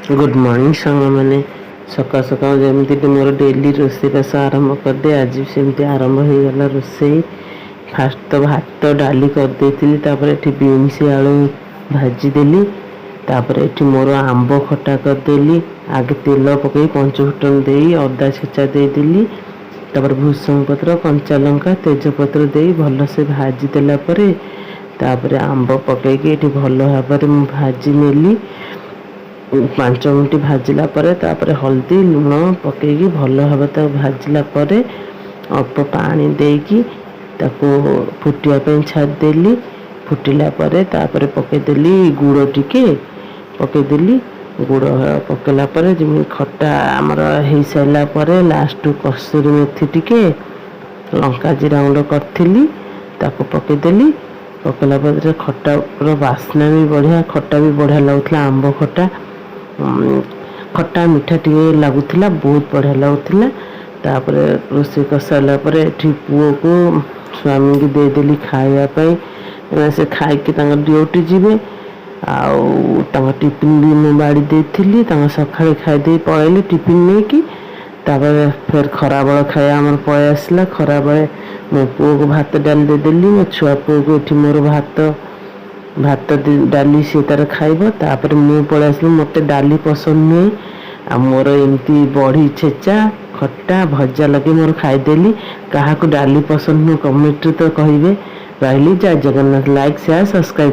Good morning सांग मैंने सका सका जमी मोर डेली रोषेईबास आरंभ करदे। आज भी सेमती आरंभ हो गला रोषेई। फास्ट तो भात डाली करदे बीन्स आलू भाजीदेली। ये मोर आंब खटा करदेली। आगे तेल पकई पंचफुटन दे अदा छेचा देदेली। भूसंग पत्र कंचा लंका तेजपत्र दे भलसे भाजीदेला आंब पकईकी भल भाव में भाजी नेली। 5 मिनट भाजिला हल्दी लुण पकईकी भल भाव तक भाजिला अल्प पानी देकी फुटिया छाड़देली। फुटिला पकईदेली गुड़ टिके पकईदेली। गुड़ पकेला जमी खट्टा आमर हो सारा लास्ट कसूरी मेथी टिके लंका जीरा गुंड करी पकईदेली। पकेला खट्टा बास्ना भी बढ़िया, खट्टा भी बढ़िया लगुला। आंब खट्टा खट्टा मीठा टे लगुला, बहुत बढ़िया लगुला। रोषे कर सारा पुओ को स्वामी की देदेली खावाई। से खाई ड्यूटी जीवे। टिफिन भी मुझे बाड़ी देती सका खाईदे पलैले टिफिन नहीं कि फिर खराबल खाया आम पलि आसला। खराबले मो पुओ को भात डाली देदेली। मो छुआ पुओ को ये मोर भात डाली सी तार खाइब। मु पलि आसली, मत डाली पसंद नुहे। मोर एमती बड़ी छेचा खट्टा भजा लगे मोर खाईदेली। क्या डाली पसंद नुह कमेंट तो कहे। रही जय जगन्नाथ। Like share subscribe.